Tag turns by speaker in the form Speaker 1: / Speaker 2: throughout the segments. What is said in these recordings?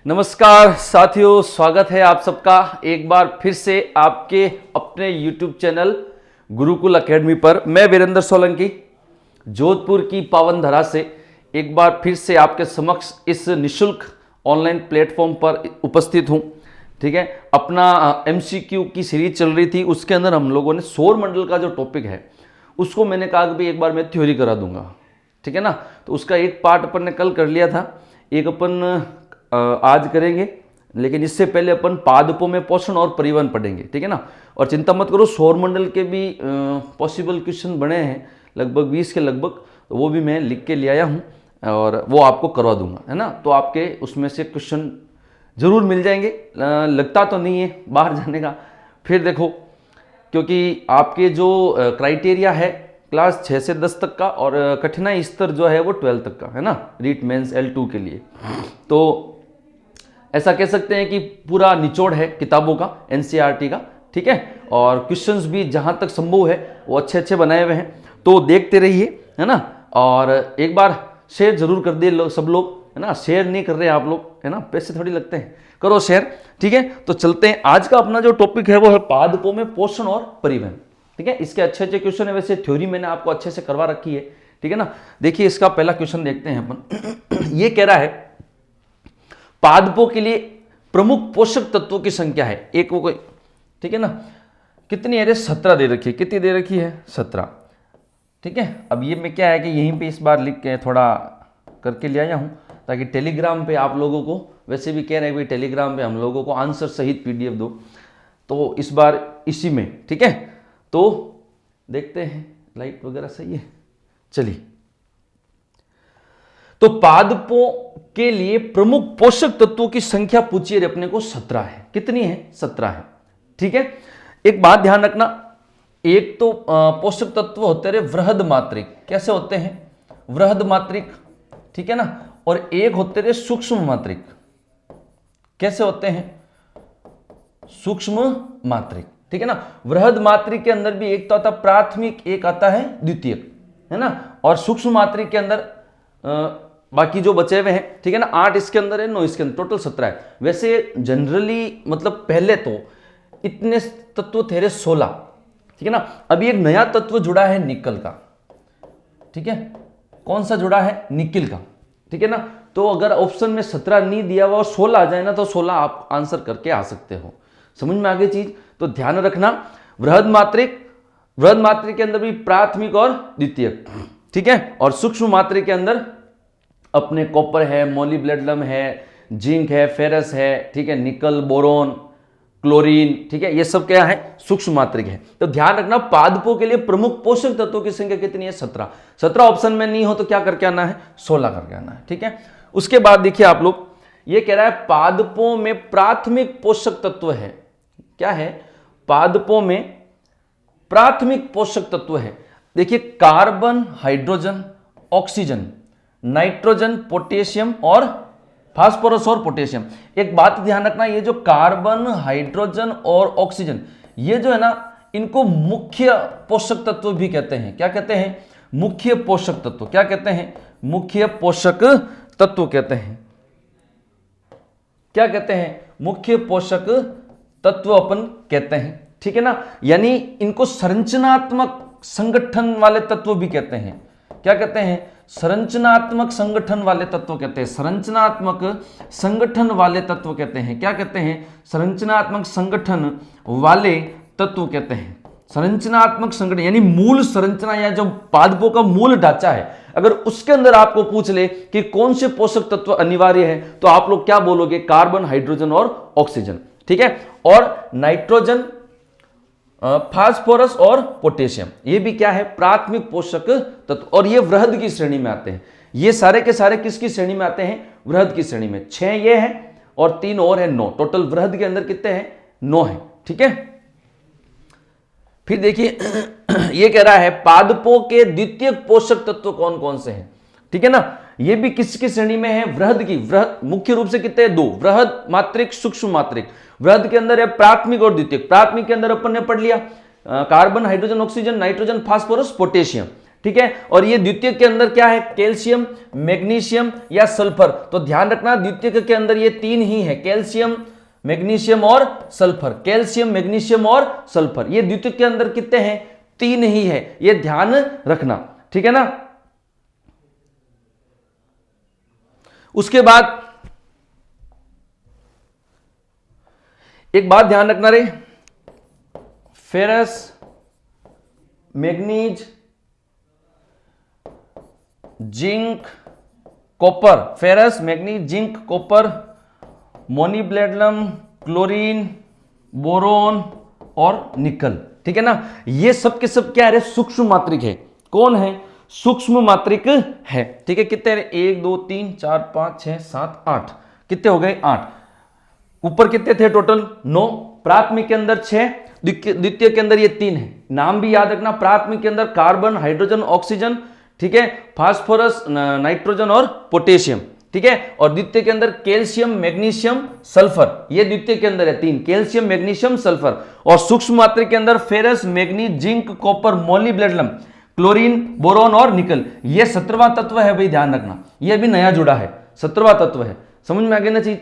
Speaker 1: नमस्कार साथियों, स्वागत है आप सबका एक बार फिर से आपके अपने YouTube चैनल गुरुकुल एकेडमी पर। मैं वीरेंद्र सोलंकी जोधपुर की पावन धरा से एक बार फिर से आपके समक्ष इस निशुल्क ऑनलाइन प्लेटफॉर्म पर उपस्थित हूं। ठीक है, अपना MCQ की सीरीज चल रही थी, उसके अंदर हम लोगों ने सौर मंडल का जो टॉपिक है उसको मैंने कहा कि भाई एक बार मैं थ्योरी करा दूंगा। ठीक है ना, तो उसका एक पार्ट अपन ने कल कर लिया था, एक अपन आज करेंगे, लेकिन इससे पहले अपन पादपों में पोषण और परिवहन पढ़ेंगे। ठीक है ना, और चिंता मत करो, सौरमंडल के भी पॉसिबल क्वेश्चन बने हैं लगभग 20 के लगभग, तो वो भी मैं लिख के ले आया हूँ और वो आपको करवा दूंगा, है ना। तो आपके उसमें से क्वेश्चन जरूर मिल जाएंगे, लगता तो नहीं है बाहर जाने का। फिर देखो, क्योंकि आपके जो क्राइटेरिया है क्लास 6 से 10 तक का और कठिनाई स्तर जो है वो 12 तक का है ना, रीट मेंस L2 के लिए। तो ऐसा कह सकते हैं कि पूरा निचोड़ है किताबों का, NCERT का। ठीक है, और क्वेश्चंस भी जहां तक संभव है वो अच्छे अच्छे बनाए हुए हैं, तो देखते रहिए, है ना। और एक बार शेयर जरूर कर दिए सब लोग, है ना। शेयर नहीं कर रहे आप लोग, है ना, पैसे थोड़ी लगते हैं, करो शेयर। ठीक है, तो चलते हैं। आज का अपना जो टॉपिक है वो है पादपों में पोषण और परिवहन। ठीक है, इसके अच्छे अच्छे क्वेश्चन है, वैसे थ्योरी मैंने आपको अच्छे से करवा रखी है। ठीक है ना, देखिए इसका पहला क्वेश्चन देखते हैं अपन। ये कह रहा है पादपों के लिए प्रमुख पोषक तत्वों की संख्या है एक वो कोई। ठीक है ना, कितनी है? 17 दे रखी है। कितनी दे रखी है? 17। ठीक है, अब ये मैं क्या है कि यहीं पे इस बार लिख के थोड़ा करके ले आया हूं, ताकि टेलीग्राम पे आप लोगों को, वैसे भी कह रहे हैं भाई टेलीग्राम पे हम लोगों को आंसर सहित PDF दो, तो इस बार इसी में। ठीक है, तो देखते हैं, लाइट वगैरह सही है, चलिए। तो पादपों के लिए प्रमुख पोषक तत्वों की संख्या पूछिए अपने को, 17 है। कितनी है? 17 है। ठीक है, एक बात ध्यान रखना, एक तो पोषक तत्व होते रहे वृहद मात्रिक। कैसे होते हैं? वृहद मात्रिक। ठीक है ना, और एक होते रहे सूक्ष्म मात्रिक। कैसे होते हैं? सूक्ष्म मात्रिक। ठीक है ना, वृहद मात्रिक के अंदर भी एक तो आता प्राथमिक, एक आता है द्वितीयक, है ना। और सूक्ष्म मात्रिक के अंदर बाकी जो बचे हुए हैं, ठीक है ना, 8 इसके अंदर है, 9 इसके अंदर, टोटल 17 है। वैसे जनरली मतलब पहले तो इतने तत्व थे 16। ठीक है ना, अभी एक नया तत्व जुड़ा है निकल का। ठीक है, कौन सा जुड़ा है? निकिल का। ठीक है ना, तो अगर ऑप्शन में 17 नहीं दिया हुआ और 16 आ जाए ना, तो 16 आप आंसर करके आ सकते हो। समझ में आ गई चीज? तो ध्यान रखना, वृहद मात्रिक के अंदर भी प्राथमिक और द्वितीयक। ठीक है, और सूक्ष्म मात्रिक के अंदर अपने कॉपर है, मोलिब्डेनम है, जिंक है, फेरस है, ठीक है, निकल, बोरोन, क्लोरीन। ठीक है, ये सब क्या है? सूक्ष्म मात्रिक है। तो ध्यान रखना, पादपों के लिए प्रमुख पोषक तत्वों की संख्या कितनी है? 17। 17 ऑप्शन में नहीं हो तो क्या करके आना है? 16 करके आना है। ठीक है, उसके बाद देखिए आप लोग, ये कह रहा है पादपों में प्राथमिक पोषक तत्व है। क्या है? पादपों में प्राथमिक पोषक तत्व है। देखिए, carbon, hydrogen, oxygen, nitrogen, potassium और फास्फोरस और पोटेशियम। एक बात ध्यान रखना, ये जो कार्बन, हाइड्रोजन और ऑक्सीजन, ये जो है ना, इनको मुख्य पोषक तत्व भी कहते हैं। क्या कहते हैं? मुख्य पोषक तत्व। क्या कहते हैं? मुख्य पोषक तत्व कहते हैं। क्या कहते हैं? मुख्य पोषक तत्व अपन कहते हैं। ठीक है ना, यानी इनको संरचनात्मक संगठन वाले तत्व भी कहते हैं। क्या कहते हैं? संरचनात्मक संगठन वाले तत्व कहते हैं। संरचनात्मक संगठन वाले तत्व कहते हैं। क्या कहते हैं? संरचनात्मक संगठन वाले तत्व कहते हैं। संरचनात्मक संगठन यानी मूल संरचना, या जो पादपों का मूल ढांचा है, अगर उसके अंदर आपको पूछ ले कि कौन से पोषक तत्व अनिवार्य है, तो आप लोग क्या बोलोगे? कार्बन, हाइड्रोजन और ऑक्सीजन। ठीक है, और नाइट्रोजन, फास्फोरस और पोटेशियम, ये भी क्या है? प्राथमिक पोषक तत्व, और ये वृहद की श्रेणी में आते हैं। ये सारे के सारे किसकी श्रेणी में आते हैं? वृहद की श्रेणी में। 6 ये है और 3 और है, 9। टोटल वृहद के अंदर कितने हैं? 9 है। ठीक है, फिर देखिए ये कह रहा है पादपों के द्वितीय पोषक तत्व कौन कौन से हैं। ठीक है ना, ये भी किसकी श्रेणी में है? वृहद की। वृहद मुख्य रूप से कितने? 2, वृहद मात्रिक, सूक्ष्म मात्रिक। वृहद के अंदर है प्राथमिक और द्वितीयक। प्राथमिक के अंदर अपन ने पढ़ लिया carbon, hydrogen, oxygen, nitrogen, phosphorus, potassium. ठीक है। और ये द्वितीयक के अंदर क्या है, कैल्शियम, मैग्नीशियम या सल्फर। तो ध्यान रखना द्वितीयक के अंदर ये तीन ही है, कैल्शियम, मैग्नीशियम और सल्फर। कैल्शियम, मैग्नीशियम और सल्फर, ये द्वितीयक के अंदर कितने हैं, तीन ही है, ये ध्यान रखना, ठीक है ना। उसके बाद एक बात ध्यान रखना रे, ferrous, manganese, zinc, copper, ferrous, manganese, zinc, copper, molybdenum, chlorine, boron और निकल, ठीक है ना। ये सब के सब क्या है, सूक्ष्म मात्रिक है। कौन है, सूक्ष्म मात्रिक है, ठीक है। कितने है, 1 2 3 4 5 6 7 8, कितने हो गए, 8। ऊपर कितने थे टोटल, 9। प्राथमिक के अंदर 6, द्वितीय के अंदर ये 3 है। नाम भी याद रखना, प्राथमिक के अंदर कार्बन, हाइड्रोजन, ऑक्सीजन, ठीक है, फास्फोरस, नाइट्रोजन और पोटेशियम, ठीक है। और द्वितीय के अंदर कैल्शियम, मैग्नीशियम, सल्फर, ये द्वितीय के अंदर है 3, कैल्शियम, मैग्नीशियम, सल्फर। और सूक्ष्म मात्रिक के अंदर ferrous, manganese, zinc, copper, molybdenum, chlorine, boron और निकल। ये 17वां तत्व है भाई, ध्यान रखना, ये भी नया जुड़ा है, 17वां तत्व है। समझ में आ गया ना चीज।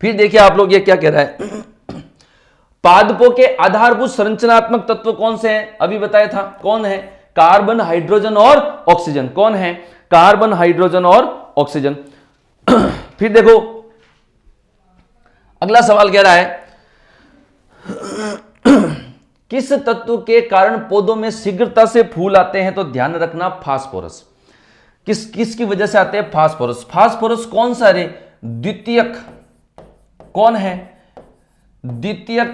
Speaker 1: फिर देखिए आप लोग, ये क्या कह रहा है, पादपों के आधारभूत संरचनात्मक तत्व कौन से हैं, अभी बताया था, कौन है, कार्बन, हाइड्रोजन और ऑक्सीजन। कौन है, कार्बन, हाइड्रोजन और ऑक्सीजन। फिर देखो अगला सवाल कह रहा है, किस तत्व के कारण पौधों में शीघ्रता से फूल आते हैं, तो ध्यान रखना फास्फोरस। किसकी वजह से आते हैं, फास्फोरस। फास्फोरस कौन सा रे, द्वितीयक, कौन है, द्वितीयक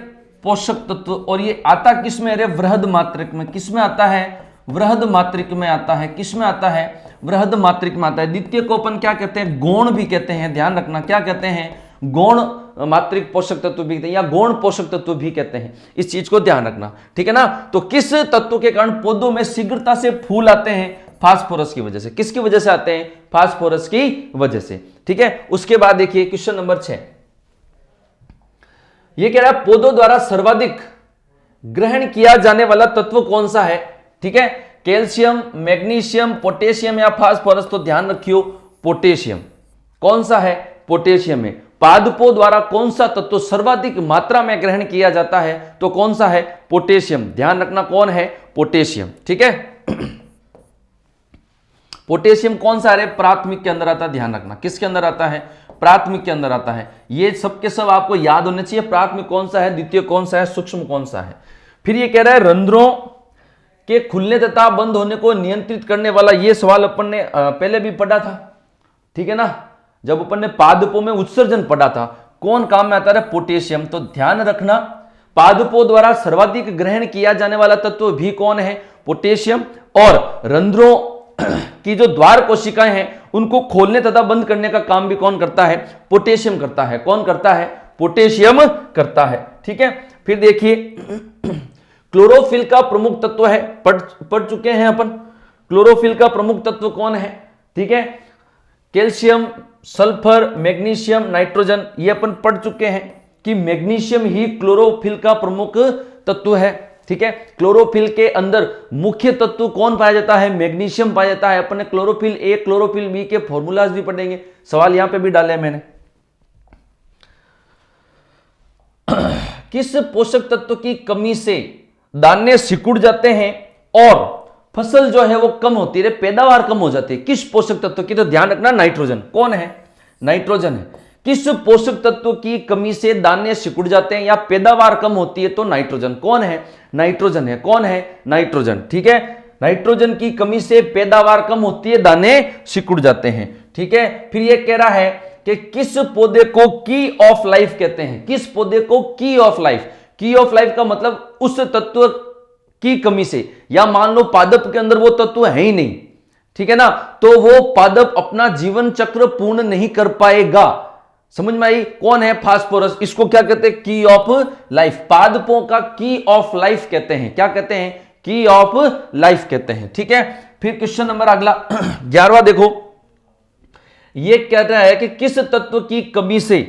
Speaker 1: पोषक तत्व। और ये आता किस में रे, वृहद मात्रिक में। किस में आता है, वृहद मात्रिक में आता है। किस में आता है, वृहद मात्रिक में आता है। द्वितीय को अपन क्या कहते हैं, गौण भी कहते हैं, ध्यान रखना, क्या कहते हैं, गौण मात्रिक पोषक तत्व भी कहते हैं, या गौण पोषक तत्व भी कहते हैं। इस चीज को ध्यान रखना, ठीक है ना। तो किस तत्व के कारण पौधों में शीघ्रता से फूल आते हैं, फास्फोरस की वजह से। किसकी वजह से आते हैं, फास्फोरस की वजह से, ठीक है। उसके बाद देखिए क्वेश्चन नंबर 6, ये कह रहा है पौधों द्वारा सर्वाधिक ग्रहण किया जाने वाला तत्व कौन सा है, ठीक है। कैल्शियम, मैग्नीशियम, पोटेशियम या फास्फोरस। तो ध्यान रखियो पोटेशियम। कौन सा है, पोटेशियम है। पादपों द्वारा कौन सा तत्व सर्वाधिक मात्रा में ग्रहण किया जाता है, तो कौन सा है, पोटेशियम। ध्यान रखना कौन है, पोटेशियम, ठीक है। पोटेशियम कौन सा है, प्राथमिक के अंदर आता है, ध्यान रखना, किसके अंदर आता है, प्राथमिक के अंदर आता है। ये सब के सब आपको याद होने चाहिए, प्राथमिक कौन सा है, द्वितीय कौन सा है, सूक्ष्म कौन सा है। फिर ये कह रहा है रंध्रों के खुलने तथा बंद होने को नियंत्रित करने वाला। ये सवाल अपन ने पहले भी पढ़ा था, ठीक है ना, जब अपन ने पादपों में उत्सर्जन पढ़ा था। कौन काम में आता है, पोटेशियम। तो ध्यान रखना पादपों द्वारा सर्वाधिक ग्रहण किया जाने वाला तत्व भी कौन है, पोटेशियम। और रंध्रों की जो द्वार कोशिकाएं हैं उनको खोलने तथा बंद करने का काम भी कौन करता है, पोटेशियम करता है। कौन करता है, पोटेशियम करता है, ठीक है। फिर देखिए क्लोरोफिल का प्रमुख तत्व है, पढ़ चुके हैं अपन। क्लोरोफिल का प्रमुख तत्व कौन है, ठीक है, कैल्शियम, सल्फर, मैग्नीशियम, नाइट्रोजन। ये अपन पढ़ चुके हैं कि मैग्नीशियम ही क्लोरोफिल का प्रमुख तत्व है, ठीक है। क्लोरोफिल के अंदर मुख्य तत्व कौन पाया जाता है, मैग्नीशियम पाया जाता है। अपन ने क्लोरोफिल ए, क्लोरोफिल बी के फॉर्मूलाज भी पढ़ेंगे, सवाल यहां पे भी डाले मैंने। किस पोषक तत्व की कमी से दाने सिकुड़ जाते हैं और फसल जो है वो कम होती है, पैदावार कम हो जाती है। किस पोषक तत्व की, तो ध्यान रखना नाइट्रोजन। कौन है, नाइट्रोजन है। किस पोषक तत्व की कमी से दाने सिकुड़ जाते हैं या पैदावार कम होती है, तो नाइट्रोजन। कौन है, नाइट्रोजन है। कौन है, नाइट्रोजन, ठीक है। नाइट्रोजन की कमी से पैदावार कम होती है, दाने सिकुड़ जाते हैं, ठीक है। फिर ये कह रहा है कि किस पौधे को की ऑफ लाइफ कहते हैं। किस पौधे को की ऑफ लाइफ। की ऑफ लाइफ का मतलब उस तत्व की कमी से, या मान लो पादप के अंदर वो तत्व है ही नहीं, ठीक है ना, तो वो पादप अपना जीवन चक्र पूर्ण नहीं कर पाएगा। समझ में आई। कौन है, फास्फोरस। इसको क्या कहते हैं, की ऑफ लाइफ। पादपों का की ऑफ लाइफ कहते हैं। क्या कहते हैं, की ऑफ लाइफ कहते हैं, ठीक है। फिर क्वेश्चन नंबर अगला 11वां देखो, ये कहता है कि किस तत्व की कमी से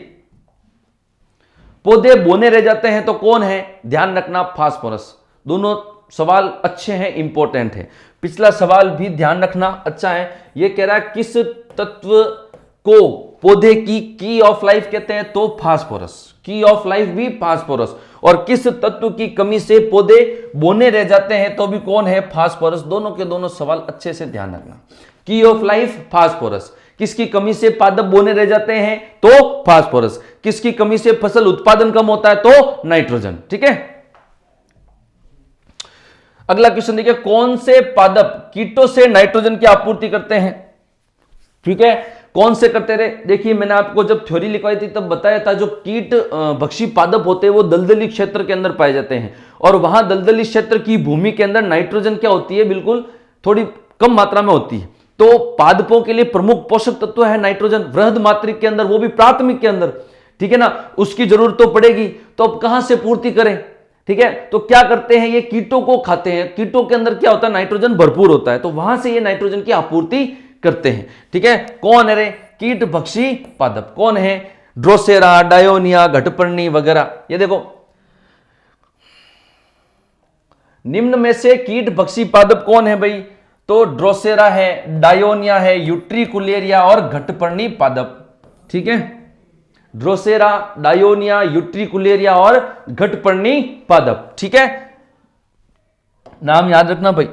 Speaker 1: पौधे बोने रह जाते हैं, तो कौन है, ध्यान रखना फास्फोरस। दोनों सवाल अच्छे हैं, इंपॉर्टेंट है। पिछला सवाल भी ध्यान रखना अच्छा है। यह कह रहा है किस तत्व को पौधे की ऑफ लाइफ कहते हैं, तो फास्फोरस। की ऑफ लाइफ भी फास्फोरस। और किस तत्व की कमी से पौधे बौने रह जाते हैं, तो भी कौन है, फास्फोरस। दोनों के दोनों सवाल अच्छे से ध्यान रखना। की ऑफ लाइफ फास्फोरस। किसकी कमी से पादप बौने रह जाते हैं, तो फास्फोरस। किसकी कमी से फसल उत्पादन कम होता है, तो नाइट्रोजन। ठीक है। अगला क्वेश्चन देखिए, कौन से पादप कीटों से नाइट्रोजन की आपूर्ति करते हैं। ठीक है, कौन से करते रहे। देखिए मैंने आपको जब थ्योरी लिखवाई थी तब बताया था, जो कीट भक्षी पादप होते हैं वो दलदली क्षेत्र के अंदर पाए जाते हैं, और वहां दलदली क्षेत्र की भूमि के अंदर नाइट्रोजन क्या होती है, बिल्कुल थोड़ी कम मात्रा में होती है। तो पादपों के लिए प्रमुख पोषक तत्व है नाइट्रोजन, वृहद मात्रिक के अंदर, वो भी प्राथमिक के अंदर। ठीक है ना, उसकी जरूरत तो पड़ेगी, तो अब कहां से पूर्ति करें। ठीक है, तो क्या करते हैं, ये कीटों को खाते हैं। कीटों के अंदर क्या होता है, नाइट्रोजन भरपूर होता है, तो वहां से ये नाइट्रोजन की आपूर्ति करते हैं। ठीक है, कौन है रे, कीट भक्षी पादप कौन है, ड्रोसेरा, डायोनिया, घटपर्णी वगैरह। ये देखो, निम्न में से कीट भक्षी पादप कौन है भाई, तो ड्रोसेरा है, डायोनिया है, यूट्रिकुलेरिया और घटपर्णी पादप। ठीक है, ड्रोसेरा, डायोनिया, यूट्रिकुलेरिया और घटपर्णी पादप। ठीक है, नाम याद रखना भाई।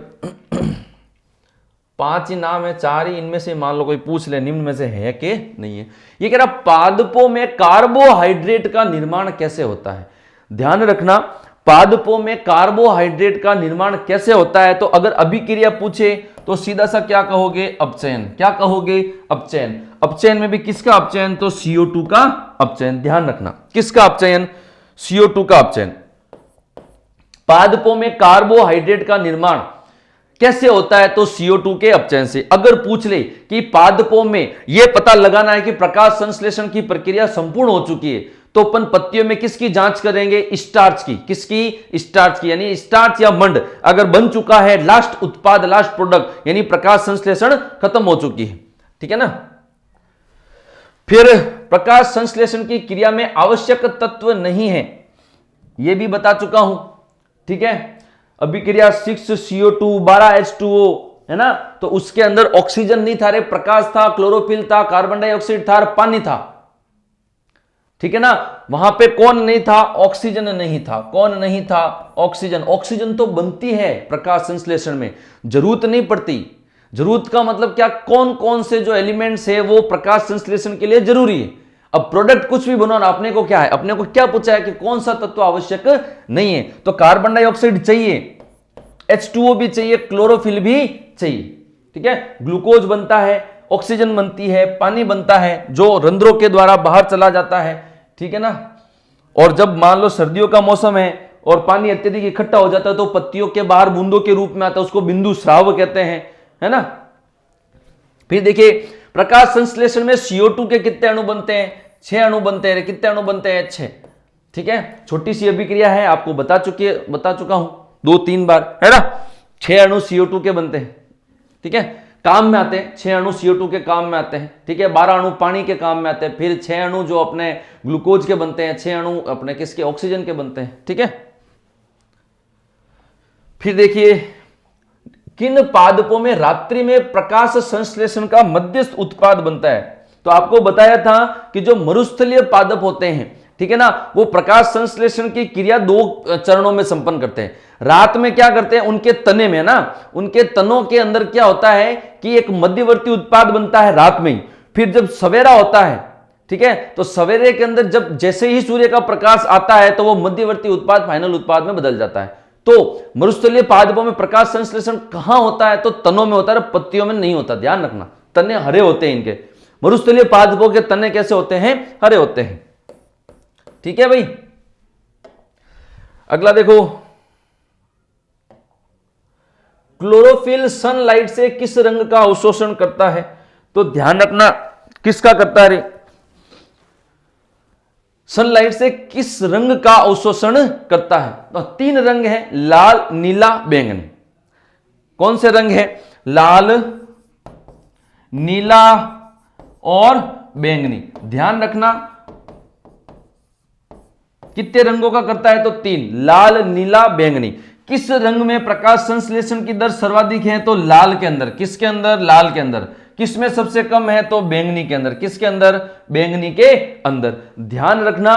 Speaker 1: 5 ही नाम है, 4 ही, इनमें से मान लो कोई पूछ ले निम्न में से है कि नहीं है। ये कह रहा पादपों में कार्बोहाइड्रेट का निर्माण कैसे होता है। ध्यान रखना, पादपों में कार्बोहाइड्रेट का निर्माण कैसे होता है, तो अगर अभिक्रिया पूछे तो सीधा सा क्या कहोगे, अपचयन। क्या कहोगे, अपचयन। अपचयन में भी किसका अपचयन, तो CO2 का अपचयन। ध्यान रखना, किसका अपचयन, CO2 का अपचयन। पादपों में कार्बोहाइड्रेट का निर्माण कैसे होता है, तो CO2 के अपचयन से। अगर पूछ ले कि पादपों में यह पता लगाना है कि प्रकाश संश्लेषण की प्रक्रिया संपूर्ण हो चुकी है, तो अपन पत्तियों में किसकी जांच करेंगे, स्टार्च की। किसकी, स्टार्च की, यानी स्टार्च या मंड अगर बन चुका है, लास्ट उत्पाद, लास्ट प्रोडक्ट, यानी प्रकाश संश्लेषण खत्म हो चुकी है। ठीक है ना। फिर प्रकाश संश्लेषण की क्रिया में आवश्यक तत्व नहीं है, यह भी बता चुका हूं। ठीक है, अभिक्रिया 6CO2 12H2O है ना, तो उसके अंदर ऑक्सीजन नहीं था रे, प्रकाश था, क्लोरोफिल था, कार्बन डाइऑक्साइड था, पानी था। ठीक है ना, वहां पे कौन नहीं था, ऑक्सीजन नहीं था। कौन नहीं था, ऑक्सीजन। ऑक्सीजन तो बनती है प्रकाश संश्लेषण में, जरूरत नहीं पड़ती। जरूरत का मतलब क्या, कौन कौन से जो एलिमेंट्स है वो प्रकाश संश्लेषण के लिए जरूरी है। अब प्रोडक्ट कुछ भी बनाना, अपने को क्या है, अपने को क्या पूछा है कि कौन सा तत्व आवश्यक नहीं है, तो कार्बन डाइऑक्साइड चाहिए, H2O भी चाहिए, क्लोरोफिल भी चाहिए। ठीक है, ग्लूकोज बनता है, ऑक्सीजन बनती है, पानी बनता है जो रंध्रों के द्वारा बाहर चला जाता है। ठीक है ना, और जब मान लो सर्दियों का मौसम है और पानी अत्यधिक इकट्ठा हो जाता है, तो पत्तियों के बाहर बूंदों के रूप में आता है, उसको बिंदु स्राव कहते हैं, है ना। फिर देखिए, प्रकाश संश्लेषण में CO2 के कितने अणु बनते हैं, 6 अणु बनते हैं। कितने अणु बनते हैं, 6। ठीक है, छोटी सी अभिक्रिया है, आपको बता चुका हूं 2-3 बार, है ना। 6 अणु CO2 के बनते हैं। ठीक है, काम में आते हैं, 6 अणु CO2 के काम में आते हैं। ठीक है, 12 अणु पानी के काम में आते हैं। फिर 6 अणु जो अपने ग्लूकोज के बनते हैं, 6 अणु अपने किसके, ऑक्सीजन के बनते हैं। ठीक है, फिर देखिए, किन पादपों में रात्रि में प्रकाश संश्लेषण का मध्यस्थ उत्पाद बनता है। तो आपको बताया था कि जो मरुस्थलीय पादप होते हैं, ठीक है ना, वो प्रकाश संश्लेषण की क्रिया 2 चरणों में संपन्न करते हैं। रात में क्या करते हैं, उनके तने में ना, उनके तनों के अंदर क्या होता है कि एक मध्यवर्ती उत्पाद बनता है रात में ही। फिर जब सवेरा होता है, ठीक है, तो सवेरे के अंदर जब जैसे ही सूर्य का प्रकाश आता है, तो वो मध्यवर्ती उत्पाद फाइनल उत्पाद में बदल जाता है। तो मरुस्थलीय पादपों में प्रकाश संश्लेषण कहां होता है, तो तनों में होता है, पत्तियों में नहीं होता। ध्यान रखना, तने हरे होते हैं इनके। मरुस्थलीय पादपों के तने कैसे होते हैं, हरे होते हैं। ठीक है भाई। अगला देखो, क्लोरोफिल सनलाइट से किस रंग का अवशोषण करता है। तो ध्यान रखना, किसका करता है रे, सनलाइट से किस रंग का अवशोषण करता है। तो 3 रंग हैं, लाल, नीला, बैंगनी। कौन से रंग है, लाल, नीला और बैंगनी। ध्यान रखना, कितने रंगों का करता है, तो 3, लाल, नीला, बैंगनी। किस रंग में प्रकाश संश्लेषण की दर सर्वाधिक है? तो लाल के अंदर। किसके अंदर? लाल के अंदर। किसमें सबसे कम है? तो बैंगनी के अंदर। किसके अंदर? बैंगनी के अंदर। ध्यान रखना,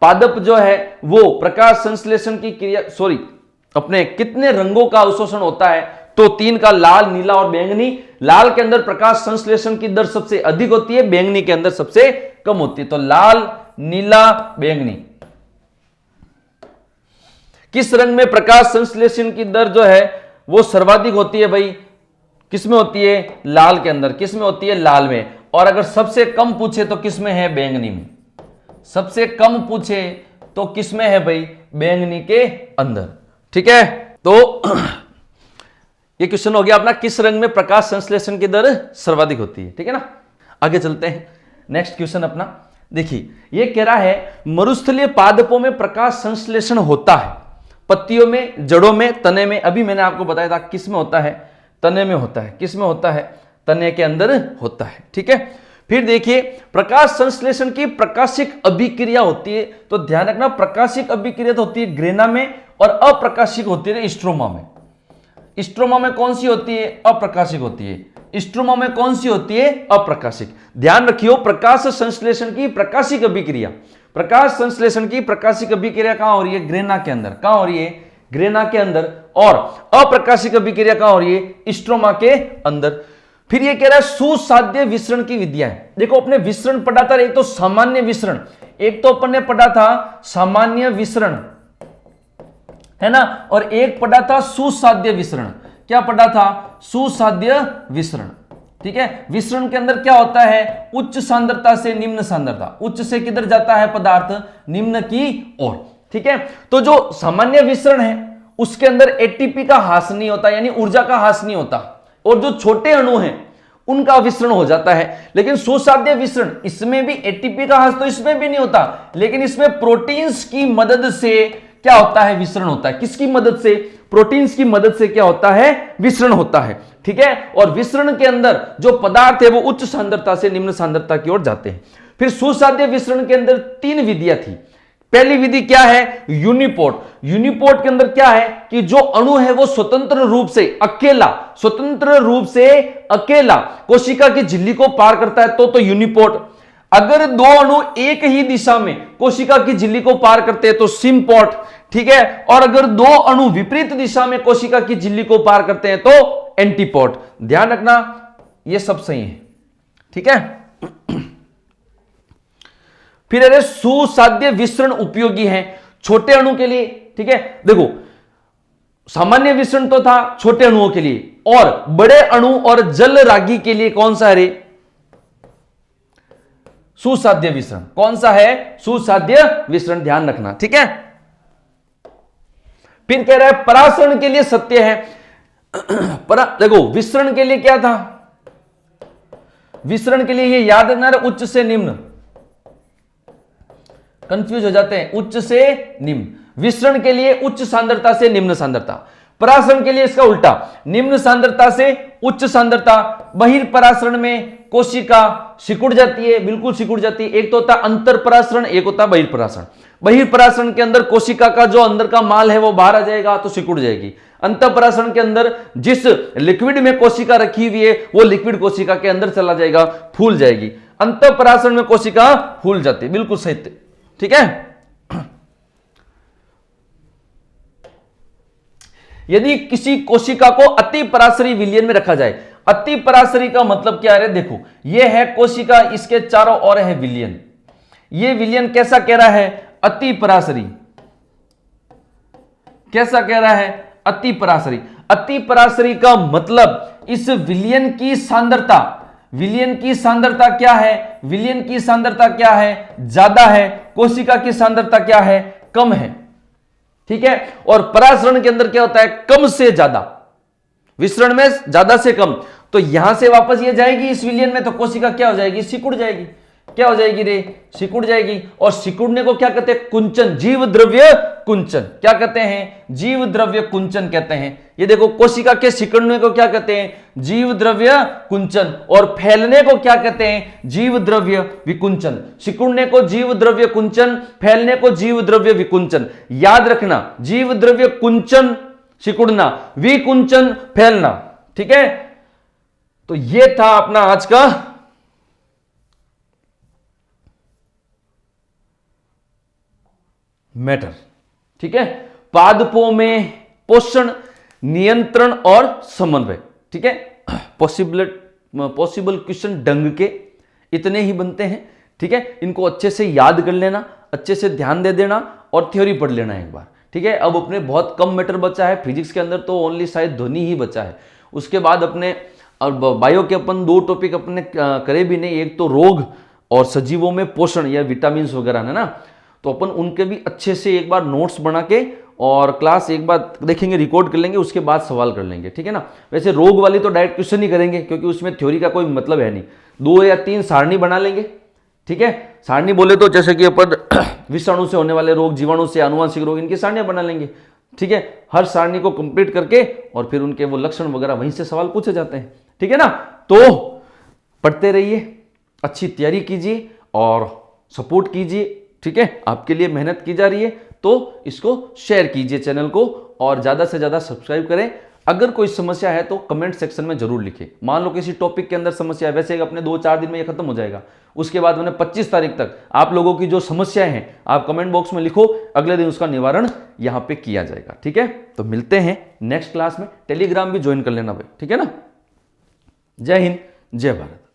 Speaker 1: पादप जो है वो प्रकाश संश्लेषण की क्रिया अपने कितने रंगों का अवशोषण होता है? तो 3 का, लाल, नीला और बैंगनी। लाल के अंदर प्रकाश संश्लेषण की दर सबसे अधिक होती है, बैंगनी के अंदर सबसे कम होती है। तो लाल, नीला, बैंगनी। किस रंग में प्रकाश संश्लेषण की दर जो है वो सर्वाधिक होती है भाई? किसमें होती है? लाल के अंदर। किसमें होती है? लाल में। और अगर सबसे कम पूछे तो किसमें है? बैंगनी में। सबसे कम पूछे तो किसमें है भाई? बैंगनी के अंदर। ठीक है, तो ये क्वेश्चन हो गया अपना, किस रंग में प्रकाश संश्लेषण की दर सर्वाधिक होती है। ठीक है ना, आगे चलते हैं। नेक्स्ट क्वेश्चन अपना देखिए, ये कह रहा है मरुस्थलीय पादपों में प्रकाश संश्लेषण होता है, पत्तियों में, जड़ों में, तने में। अभी मैंने आपको बताया था किस में होता है? तने में होता है। किस में होता है? तने के अंदर होता है। ठीक है, फिर देखिए प्रकाश संश्लेषण की प्रकाशिक अभिक्रिया होती है। तो ध्यान रखना, प्रकाशिक अभिक्रिया तो होती है ग्रेना में और अप्रकाशिक होती है स्ट्रोमा में। स्ट्रोमा में कौन सी होती है? अप्रकाशिक होती है। स्ट्रोमा में कौन सी होती है? अप्रकाशिक। ध्यान रखियो, प्रकाश संश्लेषण की प्रकाशिक अभिक्रिया, प्रकाश संश्लेषण की प्रकाशिक अभिक्रिया कहां हो रही है? ग्रेना के अंदर। कहां हो रही है? ग्रेना के अंदर। और अप्रकाशिक अभिक्रिया कहां हो रही है? स्ट्रोमा के अंदर। फिर ये कह रहा है सुसाध्य विसरण की विधियां। देखो, अपने विसरण पढ़ा था, एक तो सामान्य विसरण, एक तो अपन ने पढ़ा था सामान्य विसरण, है ना, और एक पढ़ा था सुसाध्य विसरण। क्या पढ़ा था? सुसाध्य विसरण। ठीक है, विसरण के अंदर क्या होता है? उच्च सांद्रता से निम्न सांद्रता। उच्च से किधर जाता है पदार्थ? निम्न की ओर। ठीक है, तो जो सामान्य विसरण है उसके अंदर एटीपी का ह्रास नहीं होता, यानी ऊर्जा का ह्रास नहीं होता, और जो छोटे अणु हैं उनका विसरण हो जाता है। लेकिन सुसाध्य विसरण, इसमें भी एटीपी का ह्रास तो इसमें भी नहीं होता, लेकिन इसमें प्रोटीन्स की मदद से क्या होता है? विसरण होता है। किसकी मदद से? प्रोटीन्स की मदद से क्या होता है? विसरण होता है। ठीक है, और विसरण के अंदर जो पदार्थ है वो उच्च सांद्रता से निम्न सांद्रता की ओर जाते हैं। फिर सुसाध्य विसरण के अंदर 3 विधियां थी। पहली विधि क्या है? यूनिपोर्ट। यूनिपोर्ट के अंदर क्या है कि जो अणु है वो स्वतंत्र रूप से अकेला कोशिका की झिल्ली को पार करता है तो यूनिपोर्ट। अगर 2 अणु एक ही दिशा में कोशिका की झिल्ली को पार करते हैं तो सिम्पोर्ट। ठीक है, और अगर 2 अणु विपरीत दिशा में कोशिका की झिल्ली को पार करते हैं तो एंटीपोर्ट। ध्यान रखना, ये सब सही है। ठीक है, फिर अरे सुसाध्य विसरण उपयोगी है छोटे अणु के लिए। ठीक है, देखो सामान्य विसरण तो था छोटे अणुओं के लिए, और बड़े अणु और जल रागी के लिए कौन सा है? सुसाध्य विसरण। कौन सा है? सुसाध्य विसरण। ध्यान रखना। ठीक है, फिर कह रहा है परासरण के लिए सत्य है। देखो विसरण के लिए क्या था? विसरण के लिए ये याद रखना, उच्च से निम्न, कंफ्यूज हो जाते हैं, उच्च से निम्न। विसरण के लिए उच्च सांद्रता से निम्न सांद्रता, परासरण के लिए इसका उल्टा, निम्न सांद्रता से उच्च सांद्रता। बहिर्परासरण में कोशिका सिकुड़ जाती है, बिल्कुल सिकुड़ जाती है। एक तो होता है अंतर परासरण, एक होता है बहिर्परासरण। बहिर्परासरण के अंदर कोशिका का जो अंदर का माल है वो बाहर आ जाएगा तो सिकुड़ जाएगी। अंतःपरासरण के अंदर जिस लिक्विड में कोशिका रखी हुई है वो लिक्विड कोशिका के अंदर चला जाएगा, फूल जाएगी। अंतःपरासरण में कोशिका फूल जाती है, बिल्कुल सही। ठीक है, यदि किसी कोशिका को अति पराशरी विलयन में रखा जाए, अति पराशरी का मतलब क्या है? देखो ये है कोशिका, इसके चारों ओर है विलयन। ये विलयन कैसा कह रहा है? अति पराशरी। कैसा कह रहा है? अति पराशरी। अति पराशरी का मतलब इस विलयन की सांद्रता, विलयन की सांद्रता क्या है? विलयन की सांद्रता क्या है? ज्यादा है। कोशिका की सांद्रता क्या है? कम है। ठीक है, और परासरण के अंदर क्या होता है? कम से ज्यादा। विसरण में ज्यादा से कम। तो यहां से वापस ये जाएगी इस विलयन में, तो कोशिका क्या हो जाएगी? सिकुड़ जाएगी। क्या हो जाएगी रे? सिकुड़ जाएगी। और सिकुड़ने को क्या कहते हैं? कुंचन, जीव द्रव्य कुंचन। क्या कहते हैं? जीव द्रव्य कुंचन कहते हैं। ये देखो कोशिका के सिकुड़ने को क्या कहते हैं? जीव द्रव्य कुंचन। और फैलने को क्या कहते हैं? जीव द्रव्य विकुंचन। सिकुड़ने को जीव द्रव्य कुंचन, फैलने को जीव द्रव्य विकुंचन। याद रखना, जीव द्रव्य कुंचन सिकुड़ना, विकुंचन, फैलना। ठीक है, तो ये था अपना आज का मैटर। ठीक है, पादपों में पोषण, नियंत्रण और समन्वय। ठीक है, पॉसिबल क्वेश्चन ढंग के इतने ही बनते हैं। ठीक है, इनको अच्छे से याद कर लेना, अच्छे से ध्यान दे देना और थ्योरी पढ़ लेना एक बार। ठीक है, अब अपने बहुत कम मैटर बचा है फिजिक्स के अंदर, तो ओनली शायद ध्वनि ही बचा है। उसके बाद अपने और बायो के अपन 2 टॉपिक अपने करे भी नहीं, एक तो रोग और सजीवों में पोषण या विटामिन वगैरह है ना, तो अपन उनके भी अच्छे से एक बार नोट्स बना के और क्लास एक बार देखेंगे, रिकॉर्ड कर लेंगे, उसके बाद सवाल कर लेंगे। ठीक है ना, वैसे रोग वाली तो डायरेक्ट क्वेश्चन ही करेंगे क्योंकि उसमें थ्योरी का कोई मतलब है नहीं। 2 या 3 सारणी बना लेंगे। ठीक है, सारणी बोले तो जैसे कि अपन विषाणु से होने वाले रोग, जीवाणु से, आनुवांशिक रोग, इनकी सारणियां बना लेंगे। ठीक है, हर सारणी को कंप्लीट करके और फिर उनके वो लक्षण वगैरह वहीं से सवाल पूछे जाते हैं। ठीक है ना, तो पढ़ते रहिए, अच्छी तैयारी कीजिए और सपोर्ट कीजिए। ठीक है, आपके लिए मेहनत की जा रही है, तो इसको शेयर कीजिए चैनल को और ज्यादा से ज्यादा सब्सक्राइब करें। अगर कोई समस्या है तो कमेंट सेक्शन में जरूर लिखें। मान लो किसी टॉपिक के अंदर समस्या है, वैसे अपने 2-4 दिन में ये खत्म हो जाएगा। उसके बाद मैंने 25 तारीख तक आप लोगों की जो समस्याएं हैं आप कमेंट बॉक्स में लिखो, अगले दिन उसका निवारण यहां पे किया जाएगा। ठीक है, तो मिलते हैं नेक्स्ट क्लास में। टेलीग्राम भी ज्वाइन कर लेना भाई। ठीक है ना, जय हिंद, जय भारत।